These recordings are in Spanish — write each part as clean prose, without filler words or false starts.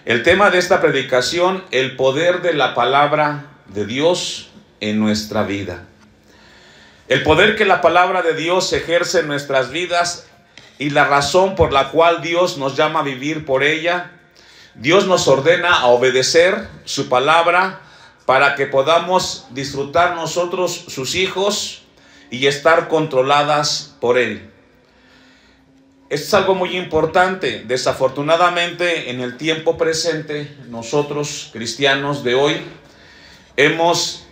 El tema de esta predicación, el poder de la palabra de Dios en nuestra vida. El poder que la palabra de Dios ejerce en nuestras vidas y la razón por la cual Dios nos llama a vivir por ella. Dios nos ordena a obedecer su palabra para que podamos disfrutar nosotros, sus hijos, y estar controladas por Él. Esto es algo muy importante. Desafortunadamente, en el tiempo presente, nosotros, cristianos de hoy, hemos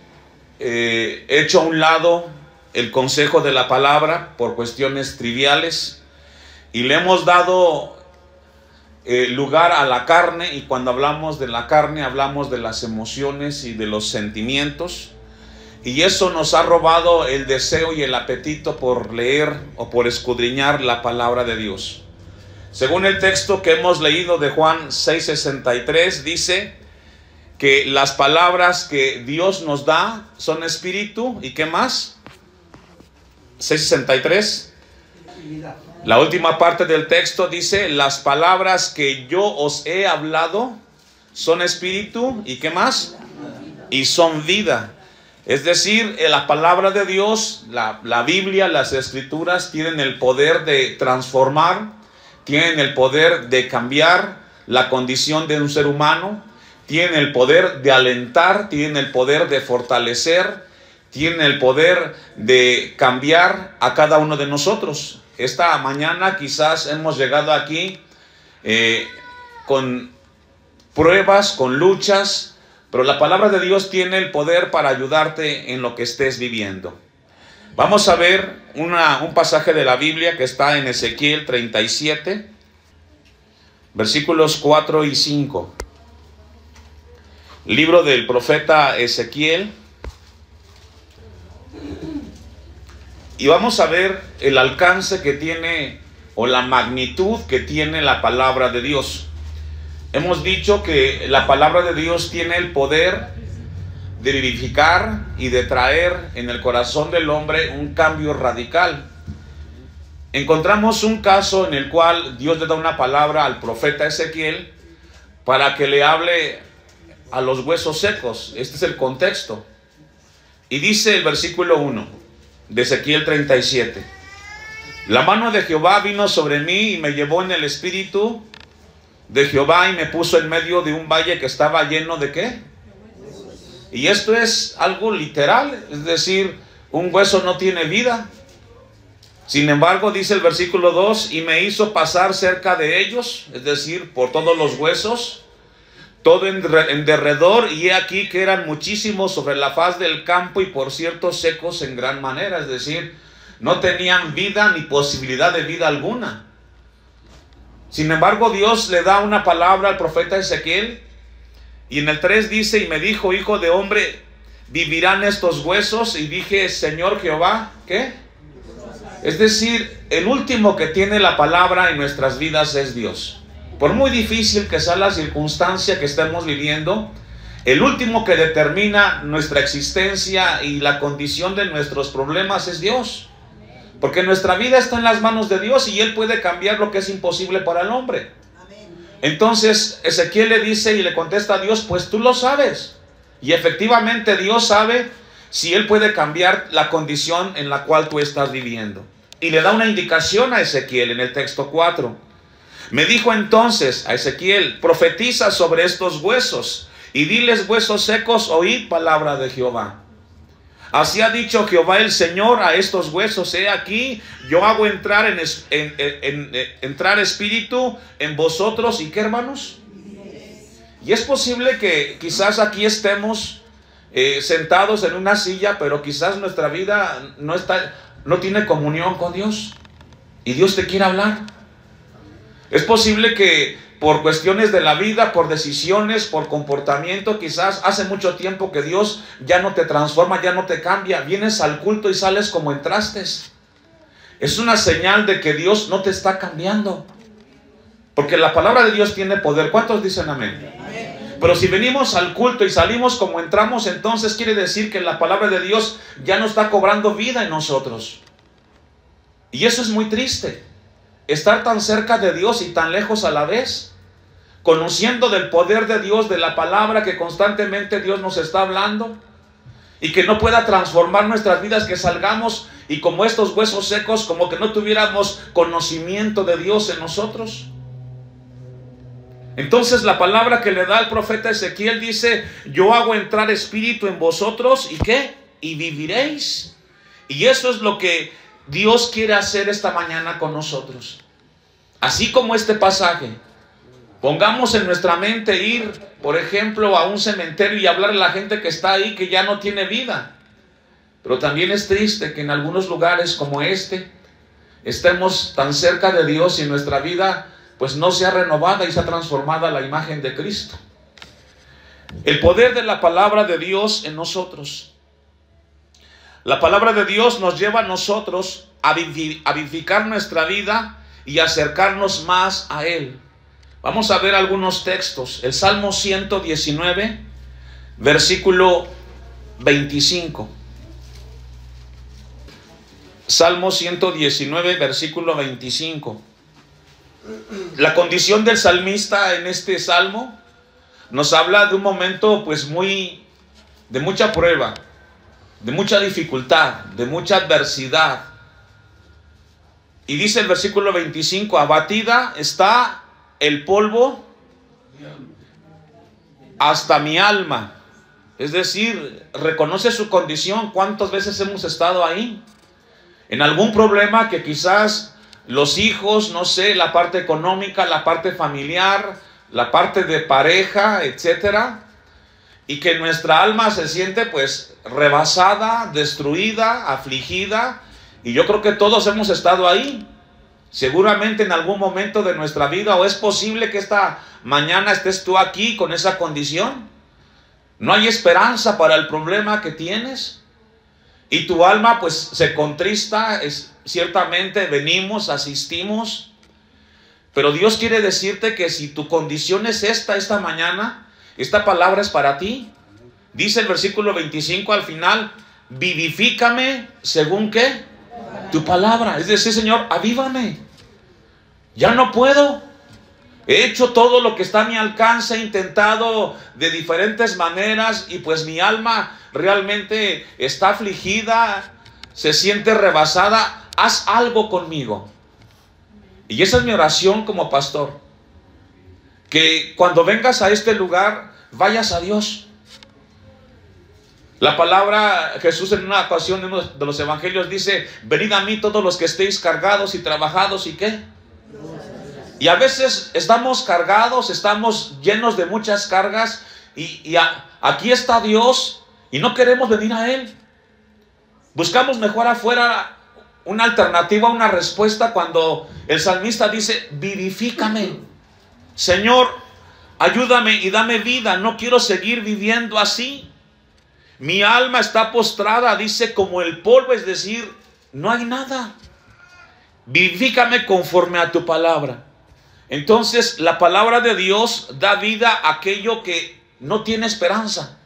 hecho a un lado el consejo de la palabra por cuestiones triviales y le hemos dado lugar a la carne, y cuando hablamos de la carne hablamos de las emociones y de los sentimientos, y eso nos ha robado el deseo y el apetito por leer o por escudriñar la palabra de Dios. Según el texto que hemos leído de Juan 6:63, dice que las palabras que Dios nos da son espíritu, ¿y qué más? 6:63. La última parte del texto dice: las palabras que yo os he hablado son espíritu, ¿y qué más? Y son vida. Es decir, la palabra de Dios, la Biblia, las Escrituras tienen el poder de transformar, tienen el poder de cambiar la condición de un ser humano, tienen el poder de alentar, tienen el poder de fortalecer, tienen el poder de cambiar a cada uno de nosotros. Esta mañana quizás hemos llegado aquí con pruebas, con luchas, pero la palabra de Dios tiene el poder para ayudarte en lo que estés viviendo. Vamos a ver un pasaje de la Biblia que está en Ezequiel 37, versículos 4 y 5. Libro del profeta Ezequiel. Y vamos a ver el alcance que tiene, o la magnitud que tiene la palabra de Dios. Hemos dicho que la palabra de Dios tiene el poder de vivificar y de traer en el corazón del hombre un cambio radical. Encontramos un caso en el cual Dios le da una palabra al profeta Ezequiel para que le hable a los huesos secos. Este es el contexto. Y dice el versículo 1 de Ezequiel 37: la mano de Jehová vino sobre mí y me llevó en el espíritu de Jehová y me puso en medio de un valle que estaba lleno de ¿qué? Y esto es algo literal, es decir, un hueso no tiene vida. Sin embargo, dice el versículo 2, y me hizo pasar cerca de ellos, es decir, por todos los huesos, todo en derredor, y he aquí que eran muchísimos sobre la faz del campo, y por cierto secos en gran manera, es decir, no tenían vida ni posibilidad de vida alguna. Sin embargo, Dios le da una palabra al profeta Ezequiel, y en el 3 dice: y me dijo, hijo de hombre, ¿vivirán estos huesos? Y dije, Señor Jehová, ¿qué? Es decir, el último que tiene la palabra en nuestras vidas es Dios. Por muy difícil que sea la circunstancia que estemos viviendo, el último que determina nuestra existencia y la condición de nuestros problemas es Dios. Porque nuestra vida está en las manos de Dios y Él puede cambiar lo que es imposible para el hombre. Entonces Ezequiel le dice y le contesta a Dios: pues tú lo sabes. Y efectivamente Dios sabe si Él puede cambiar la condición en la cual tú estás viviendo. Y le da una indicación a Ezequiel en el texto 4. Me dijo entonces a Ezequiel: profetiza sobre estos huesos y diles, huesos secos, oíd palabra de Jehová. Así ha dicho Jehová el Señor a estos huesos: he aquí, yo hago entrar entrar espíritu en vosotros. ¿Y qué, hermanos? Y es posible que quizás aquí estemos sentados en una silla, pero quizás nuestra vida no tiene comunión con Dios. Y Dios te quiere hablar. Es posible que por cuestiones de la vida, por decisiones, por comportamiento, quizás hace mucho tiempo que Dios ya no te transforma, ya no te cambia. Vienes al culto y sales como entraste. Es una señal de que Dios no te está cambiando. Porque la palabra de Dios tiene poder. ¿Cuántos dicen amén? Amén. Pero si venimos al culto y salimos como entramos, entonces quiere decir que la palabra de Dios ya no está cobrando vida en nosotros. Y eso es muy triste. Estar tan cerca de Dios y tan lejos a la vez. conociendo del poder de Dios, de la palabra que constantemente Dios nos está hablando, y que no pueda transformar nuestras vidas, que salgamos y como estos huesos secos, como que no tuviéramos conocimiento de Dios en nosotros? Entonces la palabra que le da el profeta Ezequiel dice: yo hago entrar espíritu en vosotros, ¿y qué? Y viviréis. Y eso es lo que Dios quiere hacer esta mañana con nosotros. Así como este pasaje, pongamos en nuestra mente ir, por ejemplo, a un cementerio y hablarle a la gente que está ahí, que ya no tiene vida. Pero también es triste que en algunos lugares como este estemos tan cerca de Dios y nuestra vida pues no sea renovada y sea transformada a la imagen de Cristo. El poder de la palabra de Dios en nosotros. La palabra de Dios nos lleva a nosotros a vivificar nuestra vida y acercarnos más a Él. Vamos a ver algunos textos. El Salmo 119, versículo 25. Salmo 119, versículo 25. La condición del salmista en este salmo nos habla de un momento pues de mucha prueba, de mucha dificultad, de mucha adversidad. Y dice el versículo 25: abatida está el polvo hasta mi alma. Es decir, reconoce su condición. ¿Cuántas veces hemos estado ahí? En algún problema que quizás los hijos, no sé, la parte económica, la parte familiar, la parte de pareja, etcétera, y que nuestra alma se siente pues rebasada, destruida, afligida. Y yo creo que todos hemos estado ahí, seguramente en algún momento de nuestra vida, o es posible que esta mañana estés tú aquí con esa condición. No hay esperanza para el problema que tienes y tu alma pues se contrista. Ciertamente venimos, asistimos, pero Dios quiere decirte que si tu condición es esta mañana, esta palabra es para ti. Dice el versículo 25 al final: vivifícame según ¿qué? Tu palabra. Es decir, Señor, avívame. Ya no puedo. He hecho todo lo que está a mi alcance, he intentado de diferentes maneras y pues mi alma realmente está afligida, se siente rebasada. Haz algo conmigo. Y esa es mi oración como pastor, que cuando vengas a este lugar vayas a Dios. La palabra, Jesús en una ocasión en uno de los evangelios dice: venid a mí todos los que estéis cargados y trabajados, ¿y qué? Y a veces estamos cargados, estamos llenos de muchas cargas, y aquí está Dios y no queremos venir a Él. Buscamos mejor afuera una alternativa, una respuesta, cuando el salmista dice: vivifícame, Señor, ayúdame y dame vida. No quiero seguir viviendo así. Mi alma está postrada, dice, como el polvo, es decir, no hay nada. Vivifícame conforme a tu palabra. Entonces la palabra de Dios da vida a aquello que no tiene esperanza.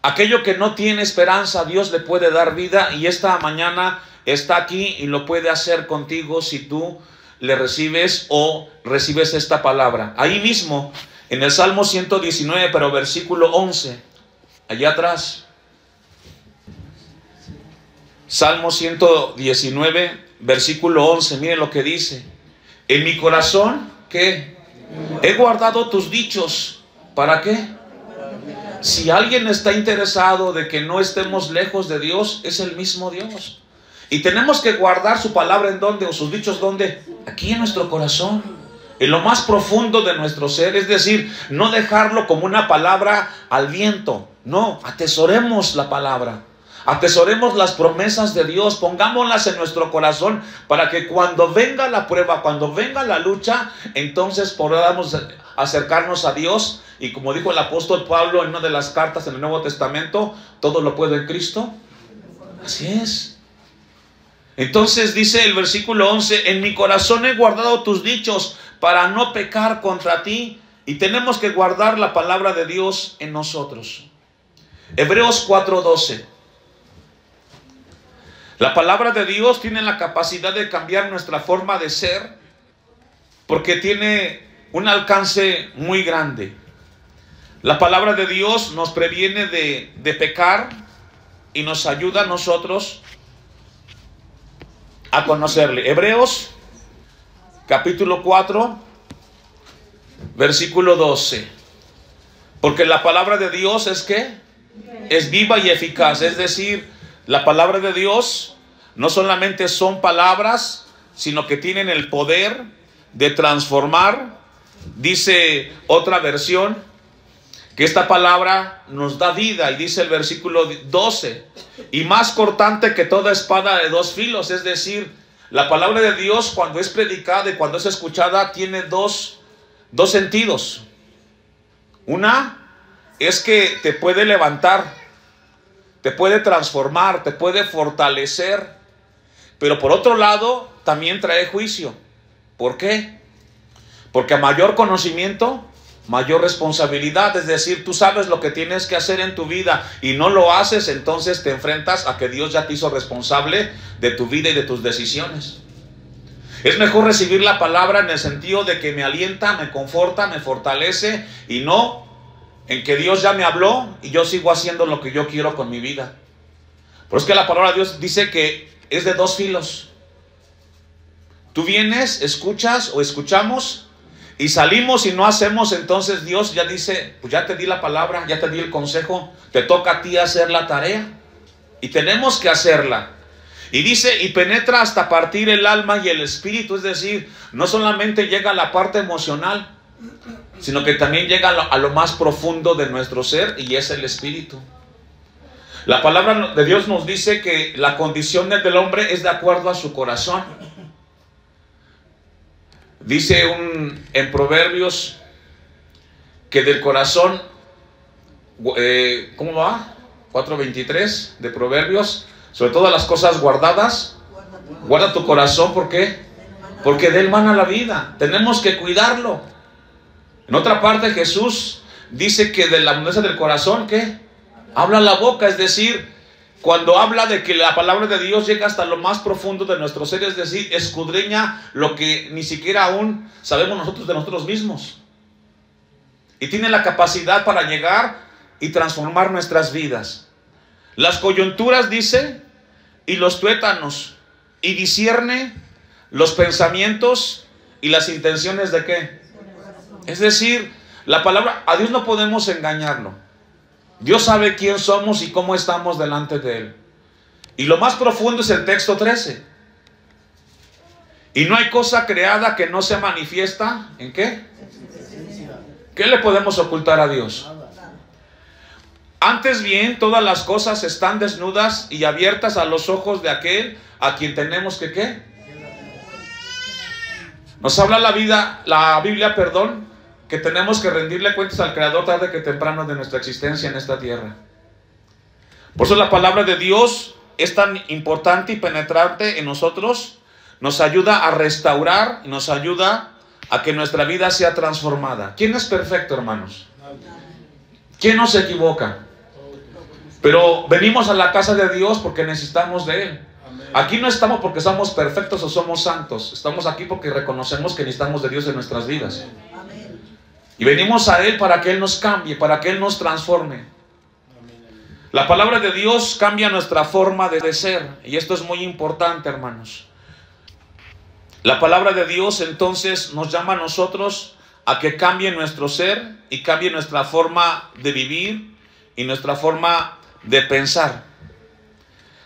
Aquello que no tiene esperanza, Dios le puede dar vida, y esta mañana está aquí y lo puede hacer contigo si tú le recibes o recibes esta palabra. Ahí mismo, en el Salmo 119, pero versículo 11, allá atrás. Salmo 119, versículo 11, mire lo que dice: en mi corazón, ¿qué? He guardado tus dichos. ¿Para qué? Si alguien está interesado de que no estemos lejos de Dios, es el mismo Dios. Y tenemos que guardar su palabra ¿en dónde? O sus dichos ¿dónde? Aquí en nuestro corazón, en lo más profundo de nuestro ser. Es decir, no dejarlo como una palabra al viento. No, atesoremos la palabra. Atesoremos las promesas de Dios, pongámoslas en nuestro corazón para que cuando venga la prueba, cuando venga la lucha, entonces podamos acercarnos a Dios. Y como dijo el apóstol Pablo en una de las cartas en el Nuevo Testamento: todo lo puedo en Cristo. Así es. Entonces dice el versículo 11: en mi corazón he guardado tus dichos para no pecar contra ti. Y tenemos que guardar la palabra de Dios en nosotros. Hebreos 4:12. La palabra de Dios tiene la capacidad de cambiar nuestra forma de ser, porque tiene un alcance muy grande. La palabra de Dios nos previene de pecar y nos ayuda a nosotros a conocerle. Hebreos capítulo 4, versículo 12. Porque la palabra de Dios es ¿qué? Es viva y eficaz. Es decir, la palabra de Dios no solamente son palabras, sino que tienen el poder de transformar. Dice otra versión que esta palabra nos da vida, y dice el versículo 12, y más cortante que toda espada de dos filos. Es decir, la palabra de Dios, cuando es predicada y cuando es escuchada, tiene dos sentidos. Una es que te puede levantar, te puede transformar, te puede fortalecer, pero por otro lado también trae juicio. ¿Por qué? Porque a mayor conocimiento, mayor responsabilidad. Es decir, tú sabes lo que tienes que hacer en tu vida y no lo haces, entonces te enfrentas a que Dios ya te hizo responsable de tu vida y de tus decisiones. Es mejor recibir la palabra en el sentido de que me alienta, me conforta, me fortalece, y no en que Dios ya me habló y yo sigo haciendo lo que yo quiero con mi vida. Pero es que la palabra de Dios dice que es de dos filos. Tú vienes, escuchas o escuchamos y salimos y no hacemos, entonces Dios ya dice, pues ya te di la palabra, ya te di el consejo, te toca a ti hacer la tarea. Y tenemos que hacerla. Y dice, y penetra hasta partir el alma y el espíritu. Es decir, no solamente llega a la parte emocional, sino que también llega a lo más profundo de nuestro ser, y es el espíritu. La palabra de Dios nos dice que la condición del hombre es de acuerdo a su corazón. Dice en Proverbios que del corazón, ¿cómo va? 4:23 de Proverbios, sobre todas las cosas guardadas, guarda tu corazón. ¿Por qué? Porque de él mana la vida. Tenemos que cuidarlo. En otra parte Jesús dice que de la abundancia del corazón, ¿qué? Habla la boca. Es decir, cuando habla de que la palabra de Dios llega hasta lo más profundo de nuestro ser, es decir, escudriña lo que ni siquiera aún sabemos nosotros de nosotros mismos. Y tiene la capacidad para llegar y transformar nuestras vidas. Las coyunturas, dice, y los tuétanos, y discierne los pensamientos y las intenciones de ¿qué? Es decir, la palabra, a Dios no podemos engañarlo. Dios sabe quién somos y cómo estamos delante de Él. Y lo más profundo es el texto 13. Y no hay cosa creada que no se manifiesta, ¿en qué? ¿Qué le podemos ocultar a Dios? Antes bien, todas las cosas están desnudas y abiertas a los ojos de aquel a quien tenemos que ¿qué? Nos habla la Biblia, que tenemos que rendirle cuentas al Creador tarde que temprano de nuestra existencia en esta tierra. Por eso la palabra de Dios es tan importante y penetrante en nosotros. Nos ayuda a restaurar y nos ayuda a que nuestra vida sea transformada. ¿Quién es perfecto, hermanos? ¿Quién no se equivoca? Pero venimos a la casa de Dios porque necesitamos de Él. Aquí no estamos porque somos perfectos o somos santos. Estamos aquí porque reconocemos que necesitamos de Dios en nuestras vidas. Y venimos a Él para que Él nos cambie, para que Él nos transforme. La palabra de Dios cambia nuestra forma de ser. Y esto es muy importante, hermanos. La palabra de Dios entonces nos llama a nosotros a que cambie nuestro ser y cambie nuestra forma de vivir y nuestra forma de pensar.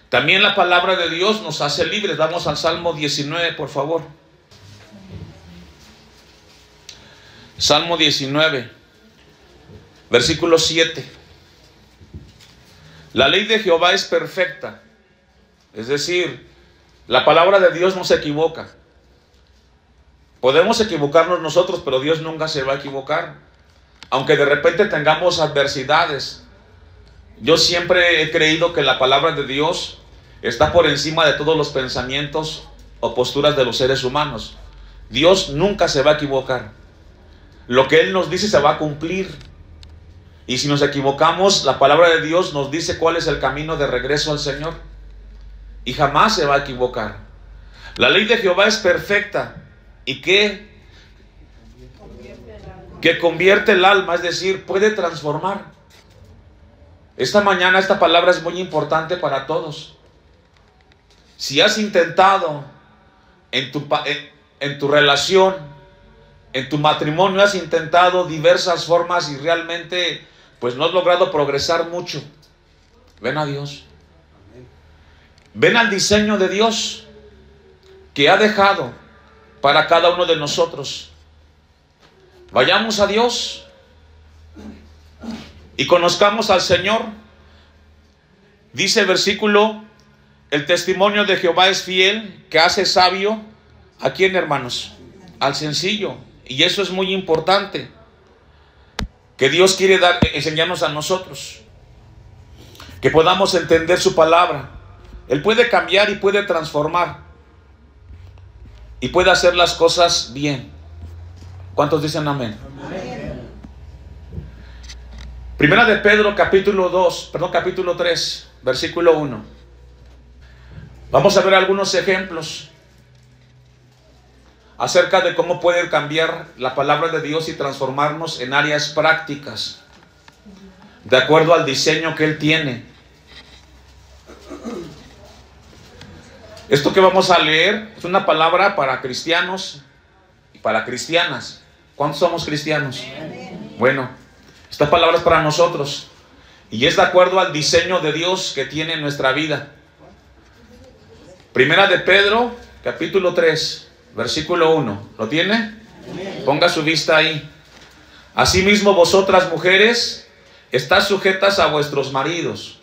También la palabra de Dios nos hace libres. Vamos al Salmo 19, por favor. Salmo 19, versículo 7. La ley de Jehová es perfecta. Es decir, la palabra de Dios no se equivoca. Podemos equivocarnos nosotros, pero Dios nunca se va a equivocar. Aunque de repente tengamos adversidades. Yo siempre he creído que la palabra de Dios está por encima de todos los pensamientos o posturas de los seres humanos. Dios nunca se va a equivocar. Lo que Él nos dice se va a cumplir. Y si nos equivocamos, la palabra de Dios nos dice cuál es el camino de regreso al Señor. Y jamás se va a equivocar. La ley de Jehová es perfecta. ¿Y qué? que convierte el alma, es decir, puede transformar. Esta mañana esta palabra es muy importante para todos. Si has intentado en tu relación, en tu matrimonio, has intentado diversas formas y realmente pues no has logrado progresar mucho, ven a Dios. Ven al diseño de Dios que ha dejado para cada uno de nosotros. Vayamos a Dios y conozcamos al Señor. Dice el versículo: el testimonio de Jehová es fiel, que hace sabio ¿a quién, hermanos? Al sencillo. Y eso es muy importante, que Dios quiere enseñarnos a nosotros, que podamos entender su palabra. Él puede cambiar y puede transformar y puede hacer las cosas bien. ¿Cuántos dicen amén? Amén. Primera de Pedro capítulo 3, versículo 1. Vamos a ver algunos ejemplos acerca de cómo puede cambiar la palabra de Dios y transformarnos en áreas prácticas, de acuerdo al diseño que Él tiene. Esto que vamos a leer es una palabra para cristianos y para cristianas. ¿Cuántos somos cristianos? Bueno, esta palabra es para nosotros y es de acuerdo al diseño de Dios que tiene en nuestra vida. Primera de Pedro, capítulo 3, versículo 1. ¿Lo tiene? Ponga su vista ahí. Asimismo, vosotras mujeres, estad sujetas a vuestros maridos.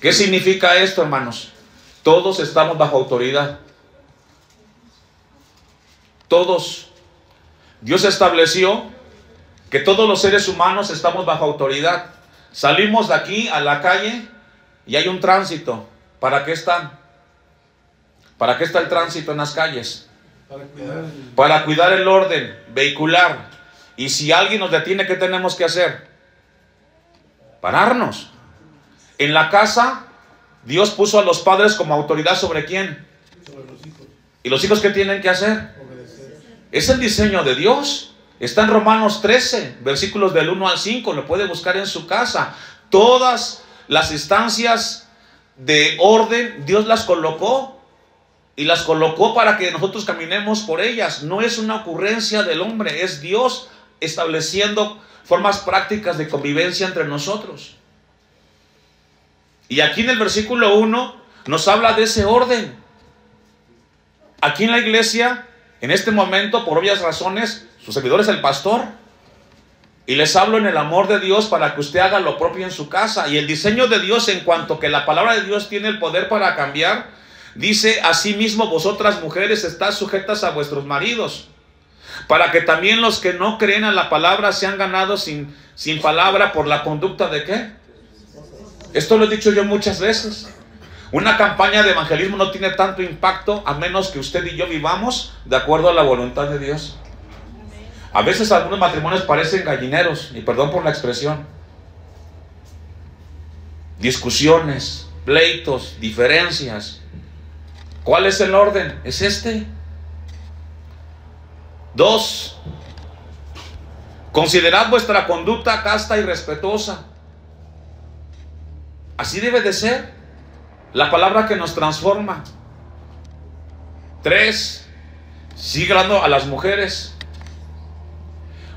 ¿Qué significa esto, hermanos? Todos estamos bajo autoridad. Todos. Dios estableció que todos los seres humanos estamos bajo autoridad. Salimos de aquí a la calle y hay un tránsito. ¿Para qué están? ¿Para qué está el tránsito en las calles? Para cuidar el orden vehicular. Y si alguien nos detiene, ¿qué tenemos que hacer? Pararnos. En la casa, Dios puso a los padres como autoridad ¿sobre quién? Sobre los hijos. ¿Y los hijos qué tienen que hacer? Obedecer. Es el diseño de Dios. Está en Romanos 13, versículos del 1 al 5. Lo puede buscar en su casa. Todas las instancias de orden, Dios las colocó. Y las colocó para que nosotros caminemos por ellas. No es una ocurrencia del hombre, es Dios estableciendo formas prácticas de convivencia entre nosotros. Y aquí en el versículo 1 nos habla de ese orden. Aquí en la iglesia, en este momento, por obvias razones, su servidor es el pastor. Y les hablo en el amor de Dios para que usted haga lo propio en su casa. Y el diseño de Dios, en cuanto que la palabra de Dios tiene el poder para cambiar, dice: asimismo vosotras mujeres estad sujetas a vuestros maridos, para que también los que no creen a la palabra sean ganados sin palabra por la conducta de ¿qué? Esto lo he dicho yo muchas veces. Una campaña de evangelismo no tiene tanto impacto a menos que usted y yo vivamos de acuerdo a la voluntad de Dios. A veces algunos matrimonios parecen gallineros, y perdón por la expresión. Discusiones, pleitos, diferencias. ¿Cuál es el orden? Es este. 2. Considerad vuestra conducta casta y respetuosa. Así debe de ser. La palabra que nos transforma. 3. Sigue hablando a las mujeres.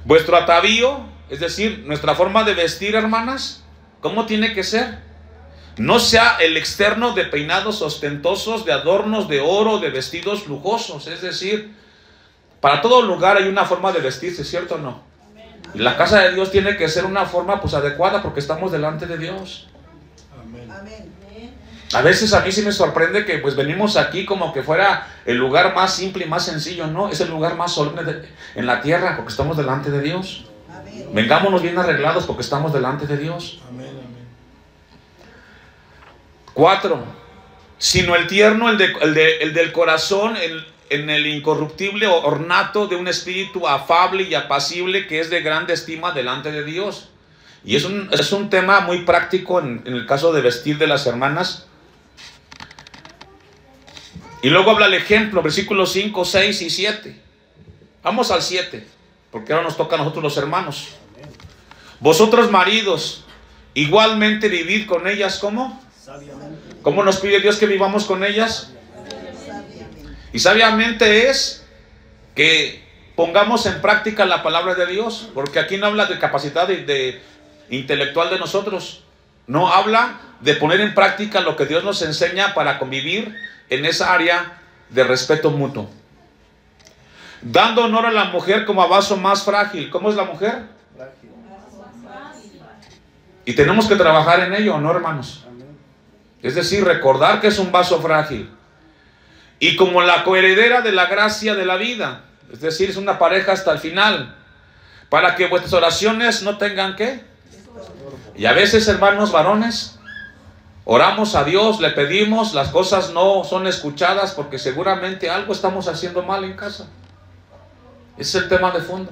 Vuestro atavío, es decir, nuestra forma de vestir, hermanas, ¿cómo tiene que ser? No sea el externo de peinados ostentosos, de adornos de oro, de vestidos lujosos. Es decir, para todo lugar hay una forma de vestirse, ¿cierto o no? Y la casa de Dios tiene que ser una forma pues adecuada, porque estamos delante de Dios. Amén. A veces a mí sí me sorprende que pues venimos aquí como que fuera el lugar más simple y más sencillo. No, es el lugar más solemne en la tierra, porque estamos delante de Dios. Amén. Vengámonos bien arreglados porque estamos delante de Dios. Amén. 4. Sino el tierno, el del corazón, en el incorruptible ornato de un espíritu afable y apacible, que es de grande estima delante de Dios. Y es un tema muy práctico en el caso de vestir de las hermanas. Y luego habla el ejemplo, versículos 5, 6 y 7. Vamos al 7, porque ahora nos toca a nosotros los hermanos. Vosotros maridos, igualmente vivid con ellas, ¿cómo? ¿Cómo nos pide Dios que vivamos con ellas? Y sabiamente es que pongamos en práctica la palabra de Dios, porque aquí no habla de capacidad de intelectual de nosotros, no habla de poner en práctica lo que Dios nos enseña para convivir en esa área de respeto mutuo. Dando honor a la mujer como a vaso más frágil. ¿Cómo es la mujer? Frágil. Y tenemos que trabajar en ello, ¿no, hermanos? Es decir, recordar que es un vaso frágil. Y como la coheredera de la gracia de la vida. Es decir, es una pareja hasta el final. Para que vuestras oraciones no tengan ¿qué? Y a veces, hermanos varones, oramos a Dios, le pedimos, las cosas no son escuchadas porque seguramente algo estamos haciendo mal en casa. Ese es el tema de fondo.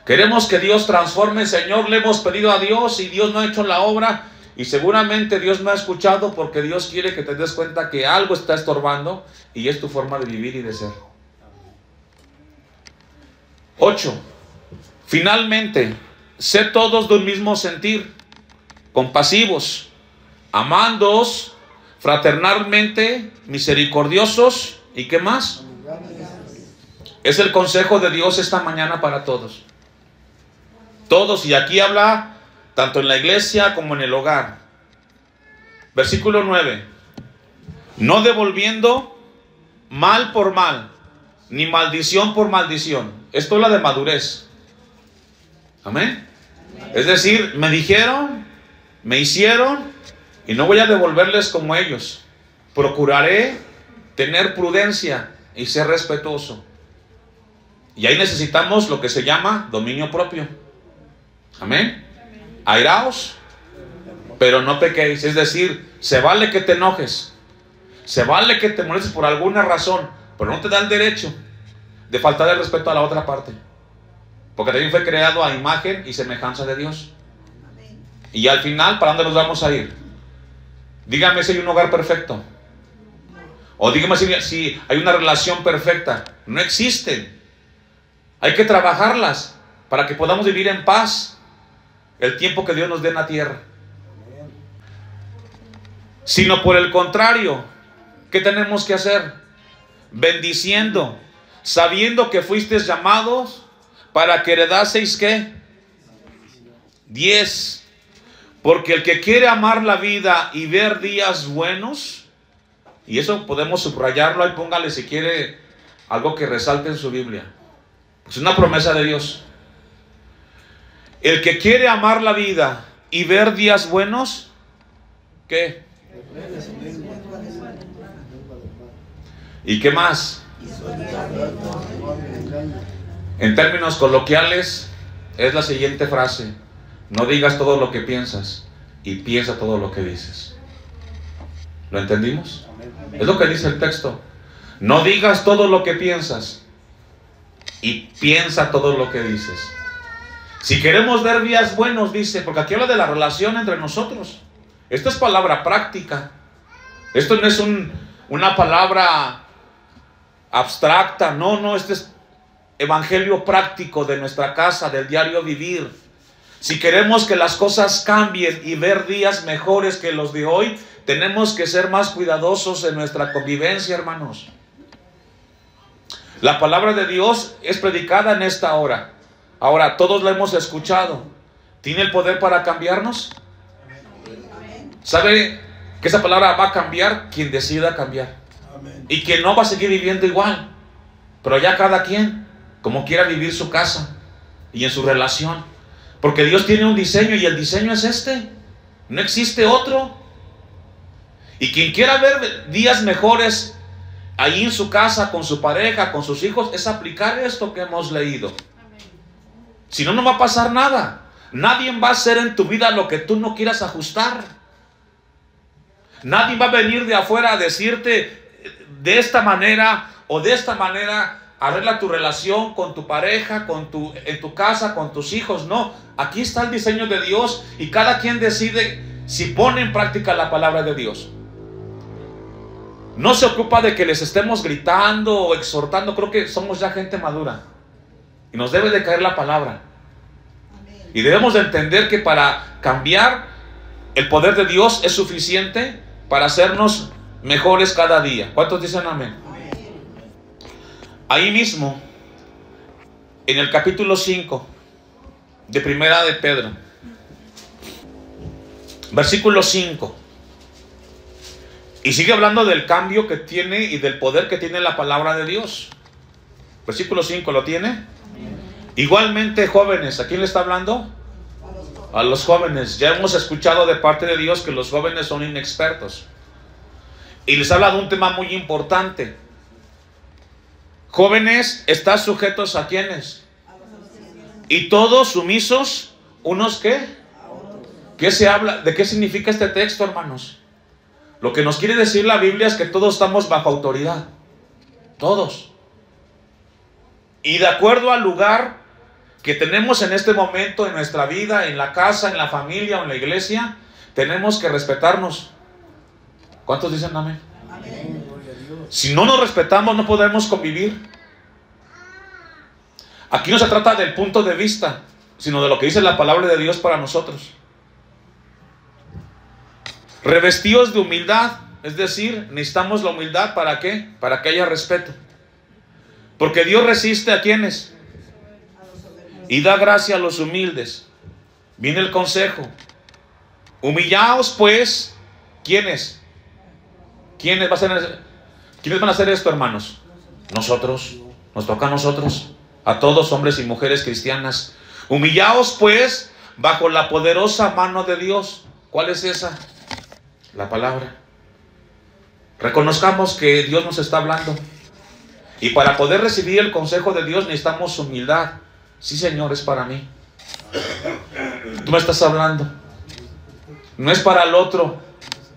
Queremos que Dios transforme, Señor, le hemos pedido a Dios y Dios no ha hecho la obra. Y seguramente Dios me ha escuchado porque Dios quiere que te des cuenta que algo está estorbando y es tu forma de vivir y de ser. 8. Finalmente, sed todos de un mismo sentir, compasivos, amándoos fraternalmente, misericordiosos. ¿Y qué más? Es el consejo de Dios esta mañana para todos. Todos, y aquí habla tanto en la iglesia como en el hogar. Versículo 9. No devolviendo mal por mal, ni maldición por maldición. Esto habla de madurez. Amén. Es decir, me dijeron, me hicieron, y no voy a devolverles como ellos. Procuraré tener prudencia y ser respetuoso. Y ahí necesitamos lo que se llama dominio propio. Amén. Airaos, pero no pequéis. Es decir, se vale que te enojes, se vale que te molestes por alguna razón, pero no te da el derecho de faltar el respeto a la otra parte. Porque también fue creado a imagen y semejanza de Dios. Y al final, ¿para dónde nos vamos a ir? Dígame si hay un hogar perfecto. O dígame si hay una relación perfecta. No existen. Hay que trabajarlas para que podamos vivir en paz el tiempo que Dios nos dé en la tierra. Sino por el contrario, ¿qué tenemos que hacer? Bendiciendo, sabiendo que fuisteis llamados para que heredaseis ¿qué? 10. Porque el que quiere amar la vida y ver días buenos, y eso podemos subrayarlo, ahí póngale si quiere algo que resalte en su Biblia. Es una promesa de Dios. El que quiere amar la vida y ver días buenos, ¿qué? ¿Y qué más? En términos coloquiales, es la siguiente frase: no digas todo lo que piensas y piensa todo lo que dices. ¿Lo entendimos? Es lo que dice el texto. No digas todo lo que piensas y piensa todo lo que dices. Si queremos ver días buenos, dice, porque aquí habla de la relación entre nosotros. Esto es palabra práctica. Esto no es una palabra abstracta. No, este es evangelio práctico de nuestra casa, del diario vivir. Si queremos que las cosas cambien y ver días mejores que los de hoy, tenemos que ser más cuidadosos en nuestra convivencia, hermanos. La palabra de Dios es predicada en esta hora. Ahora, todos la hemos escuchado. ¿Tiene el poder para cambiarnos? ¿Sabe que esa palabra va a cambiar quien decida cambiar? Y quien no va a seguir viviendo igual. Pero ya cada quien, como quiera vivir su casa y en su relación. Porque Dios tiene un diseño y el diseño es este. No existe otro. Y quien quiera ver días mejores ahí en su casa, con su pareja, con sus hijos, es aplicar esto que hemos leído. Si no, no va a pasar nada. Nadie va a hacer en tu vida lo que tú no quieras ajustar. Nadie va a venir de afuera a decirte de esta manera o de esta manera. Arregla tu relación con tu pareja, en tu casa, con tus hijos. No, aquí está el diseño de Dios y cada quien decide si pone en práctica la palabra de Dios. No se ocupa de que les estemos gritando o exhortando. Creo que somos ya gente madura. Y nos debe de caer la palabra. Y debemos de entender que para cambiar, el poder de Dios es suficiente para hacernos mejores cada día. ¿Cuántos dicen amén? Ahí mismo, en el capítulo 5 de Primera de Pedro, versículo 5, y sigue hablando del cambio que tiene y del poder que tiene la palabra de Dios. Versículo 5, ¿lo tiene? Igualmente, jóvenes, ¿a quién le está hablando? A los jóvenes. Ya hemos escuchado de parte de Dios que los jóvenes son inexpertos. Y les habla de un tema muy importante. Jóvenes, ¿están sujetos a quiénes? Y todos sumisos, ¿unos qué? ¿Qué se habla? ¿De qué significa este texto, hermanos? Lo que nos quiere decir la Biblia es que todos estamos bajo autoridad. Todos. Y de acuerdo al lugar que tenemos en este momento en nuestra vida, en la casa, en la familia o en la iglesia, tenemos que respetarnos. ¿Cuántos dicen amén? Amén. Si no nos respetamos, no podemos convivir. Aquí no se trata del punto de vista, sino de lo que dice la palabra de Dios para nosotros. Revestidos de humildad, es decir, necesitamos la humildad, ¿para qué? Para que haya respeto. Porque Dios resiste a quienes y da gracia a los humildes. Viene el consejo. Humillaos pues. ¿Quiénes? ¿Quiénes van a hacer esto, hermanos? Nosotros. Nos toca a nosotros. A todos, hombres y mujeres cristianas. Humillaos pues bajo la poderosa mano de Dios. ¿Cuál es esa? La palabra. Reconozcamos que Dios nos está hablando. Y para poder recibir el consejo de Dios necesitamos humildad. Sí, Señor, es para mí. Tú me estás hablando. No es para el otro,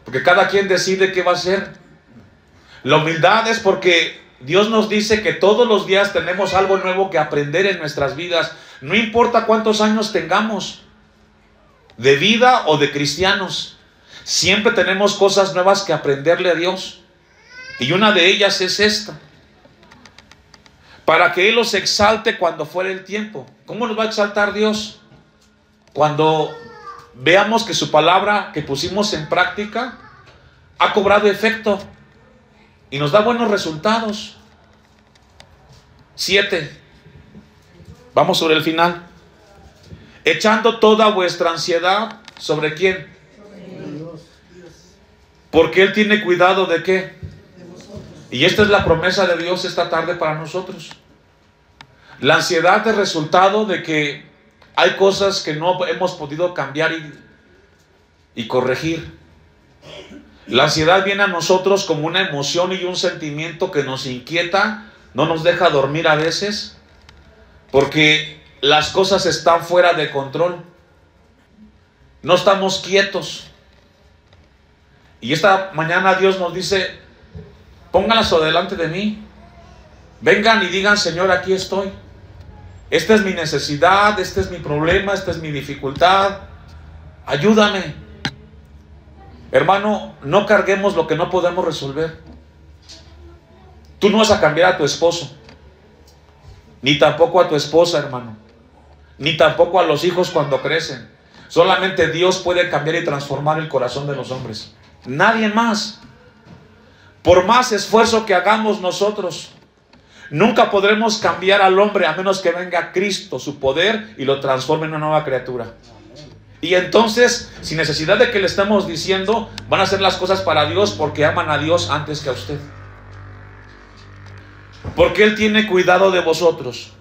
porque cada quien decide qué va a hacer. La humildad es porque Dios nos dice que todos los días tenemos algo nuevo que aprender en nuestras vidas. No importa cuántos años tengamos de vida o de cristianos, siempre tenemos cosas nuevas que aprenderle a Dios. Y una de ellas es esta: para que Él los exalte cuando fuere el tiempo. ¿Cómo nos va a exaltar Dios? Cuando veamos que su palabra que pusimos en práctica ha cobrado efecto y nos da buenos resultados. 7. Vamos sobre el final. Echando toda vuestra ansiedad, ¿sobre quién? Porque Él tiene cuidado ¿de qué? Y esta es la promesa de Dios esta tarde para nosotros. La ansiedad es resultado de que hay cosas que no hemos podido cambiar y corregir. La ansiedad viene a nosotros como una emoción y un sentimiento que nos inquieta, no nos deja dormir a veces, porque las cosas están fuera de control. No estamos quietos. Y esta mañana Dios nos dice: pónganlas delante de mí. Vengan y digan: Señor, aquí estoy. Esta es mi necesidad, este es mi problema, esta es mi dificultad. Ayúdame. Hermano, no carguemos lo que no podemos resolver. Tú no vas a cambiar a tu esposo, ni tampoco a tu esposa, hermano, ni tampoco a los hijos cuando crecen. Solamente Dios puede cambiar y transformar el corazón de los hombres. Nadie más. Por más esfuerzo que hagamos nosotros, nunca podremos cambiar al hombre a menos que venga Cristo, su poder, y lo transforme en una nueva criatura. Y entonces, sin necesidad de que le estemos diciendo, van a hacer las cosas para Dios porque aman a Dios antes que a usted. Porque Él tiene cuidado de vosotros.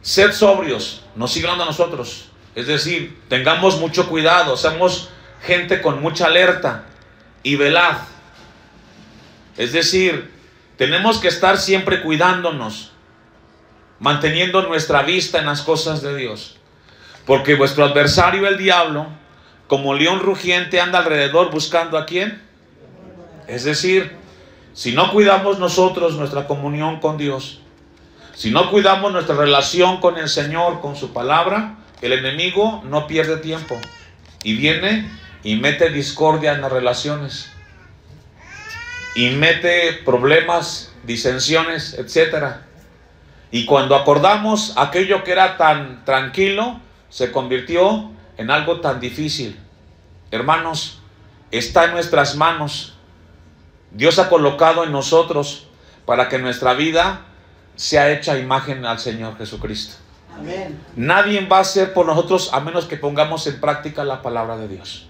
Sed sobrios, nos sigue hablando a nosotros. Es decir, tengamos mucho cuidado, seamos gente con mucha alerta y velad. Es decir, tenemos que estar siempre cuidándonos, manteniendo nuestra vista en las cosas de Dios. Porque vuestro adversario, el diablo, como león rugiente, anda alrededor buscando ¿a quién? Es decir, si no cuidamos nosotros nuestra comunión con Dios, si no cuidamos nuestra relación con el Señor, con su palabra, el enemigo no pierde tiempo y viene y mete discordia en las relaciones y mete problemas, disensiones, etc. Y cuando acordamos, aquello que era tan tranquilo se convirtió en algo tan difícil. Hermanos, está en nuestras manos. Dios ha colocado en nosotros para que nuestra vida sea hecha imagen al Señor Jesucristo. Amén. Nadie va a hacer por nosotros a menos que pongamos en práctica la palabra de Dios.